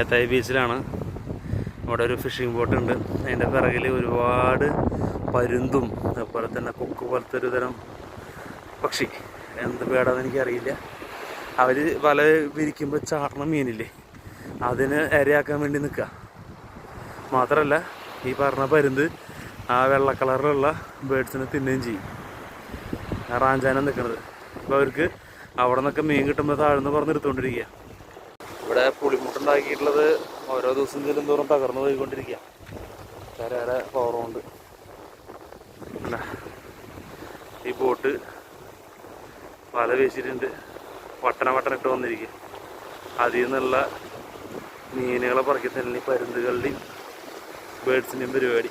എത്തായി ബീച്ചിലാണ്. ഇവിടെ ഒരു fishing boat ഉണ്ട്. അതിൻ്റെ പിറകിൽ ഒരുപാട് പരുന്തും അതുപോലെ തന്നെ കൊക്ക് പോലത്തെ ഒരു തരം പക്ഷി, എന്ത് പേടാന്ന് എനിക്കറിയില്ല. അവർ വല വിരിക്കുമ്പോൾ ചാടണ മീനില്ലേ, അതിന് ഇരയാക്കാൻ വേണ്ടി നിൽക്കുക. മാത്രമല്ല ഈ പറഞ്ഞ പരുന്ത് ആ വെള്ള കളറിലുള്ള ബേഡ്സിനെ തിന്നുകയും ചെയ്യും. റാഞ്ചാനം നിൽക്കുന്നത്. അപ്പോൾ അവർക്ക് അവിടെ നിന്നൊക്കെ മീൻ കിട്ടുമ്പോൾ താഴ്ന്ന് പറഞ്ഞ് എടുത്തുകൊണ്ടിരിക്കുക. ഇവിടെ പുളിമുട്ടുണ്ടാക്കിയിട്ടുള്ളത് ഓരോ ദിവസം ചെല്ലുന്തോറും തകർന്നു പോയിക്കൊണ്ടിരിക്കുക. കരയുടെ പവറുകൊണ്ട്. ഈ ബോട്ട് വല വീശിയിട്ടുണ്ട്, വട്ടന ഇട്ട് വന്നിരിക്കുക. അതിൽ നിന്നുള്ള മീനുകളെ പറക്കി തന്നെ പരുന്തുകളുടെയും ബേഡ്സിൻ്റെയും പരിപാടി.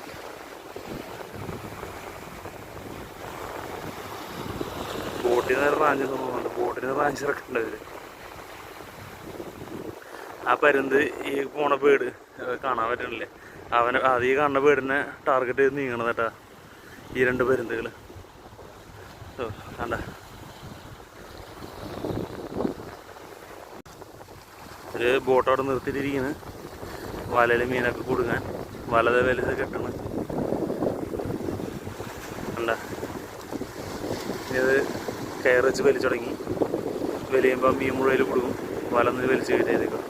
ബോട്ടിൽ നിന്ന് റാഞ്ച് തോന്നുന്നുണ്ട്, ബോട്ടിന് റാഞ്ച് ഇറക്കുന്നുണ്ട് അവർ. ആ പരുന്ത് ഈ പോണ ബേഡ് കാണാൻ പറ്റണില്ലേ, അവന് ആദ്യം ഈ കാണുന്ന ബേഡിനെ ടാർഗറ്റ് ചെയ്ത് നീങ്ങണത് കേട്ടാ ഈ രണ്ട് പരുന്തുകൾ. കണ്ട ഒരു ബോട്ട് അവിടെ നിർത്തിയിട്ടിരിക്കുന്നു, വലയിൽ മീനൊക്കെ കൊടുക്കാൻ. വലതെ വലിത് കെട്ടണം. കണ്ട ഇത് കയർ വെച്ച് വലിച്ചു തുടങ്ങി. വലിയുമ്പോൾ മീൻ മുഴുവൻ കൊടുക്കും, വലന്ന് വലിച്ചു കയറ്റിയേക്കും.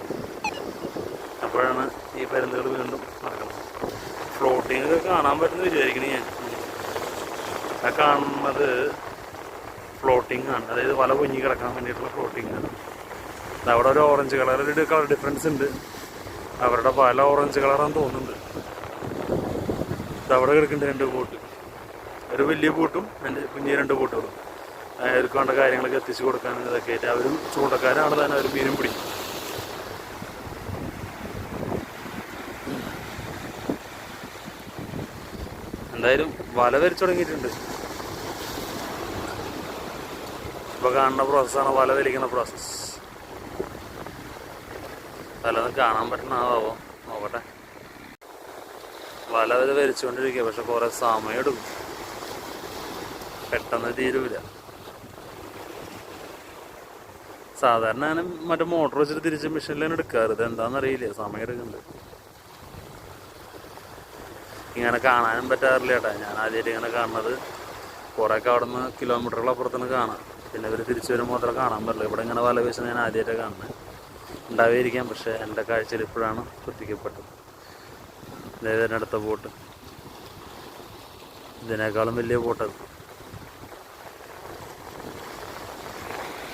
അപ്പോഴാണ് ഈ പരുന്തുകൾ വീണ്ടും നടക്കുന്നത്. ഫ്ലോട്ടിങ് ഒക്കെ കാണാൻ പറ്റുമെന്ന് വിചാരിക്കണേ ഞാൻ. ആ കാണുന്നത് ഫ്ലോട്ടിങ് ആണ്, അതായത് വല പൊങ്ങി കിടക്കാൻ വേണ്ടിയിട്ടുള്ള ഫ്ലോട്ടിങ് ആണ്. അവിടെ ഒരു ഓറഞ്ച് കളറിൽ കളർ ഡിഫറൻസ് ഉണ്ട്. അവരുടെ പല ഓറഞ്ച് കളറാണെന്ന് തോന്നുന്നുണ്ട്. അവിടെ കിടക്കുന്നുണ്ട് രണ്ട് ബോട്ട്, ഒരു വലിയ ബോട്ടും എൻ്റെ കുഞ്ഞി രണ്ട് ബോട്ടുകളും. അവർക്ക് വേണ്ട കാര്യങ്ങളൊക്കെ എത്തിച്ചു കൊടുക്കാനും ഇതൊക്കെ ആയിട്ട് അവരും ചൂണ്ടക്കാരാണ് തന്നെ, അവർ മീനും പിടിക്കും. എന്തായാലും വല വരച്ചു തുടങ്ങിയിട്ടുണ്ട്. ഇപ്പോൾ കാണുന്ന പ്രോസസ്സാണ് വല വലിക്കുന്ന പ്രോസസ്സ്. വലന്ന് കാണാൻ പറ്റുന്നതാവോ നോക്കട്ടെ. വല വരെ വരച്ചുകൊണ്ടിരിക്കുക, പക്ഷെ കുറേ സമയം എടുക്കും, പെട്ടെന്ന് തീരൂല. സാധാരണ ഞാൻ മറ്റേ മോട്ടർ വെച്ചിട്ട് തിരിച്ച് മെഷീനിലാണ് എടുക്കാറ്. ഇത് എന്താണെന്നറിയില്ല, സമയം എടുക്കുന്നുണ്ട്. ഇങ്ങനെ കാണാനും പറ്റാറില്ല കേട്ടോ. ഞാൻ ആദ്യമായിട്ട് ഇങ്ങനെ കാണുന്നത്. കുറേയൊക്കെ അവിടെ നിന്ന് കിലോമീറ്ററുകളപ്പുറത്തുനിന്ന് കാണാം, പിന്നെ ഇവർ തിരിച്ചു വരുമ്പോൾ മാത്രമേ കാണാൻ പറ്റില്ല. ഇവിടെ ഇങ്ങനെ വല വീശുന്നത് ഞാൻ ആദ്യമായിട്ടാണ് കാണുന്നത്. ഉണ്ടാവുകയായിരിക്കാം, പക്ഷേ എൻ്റെ കാഴ്ചയിൽ ഇപ്പോഴാണ് ശ്രദ്ധിക്കപ്പെട്ടത്. അതായത് അടുത്ത ബോട്ട് ഇതിനേക്കാളും വലിയ ബോട്ടത്.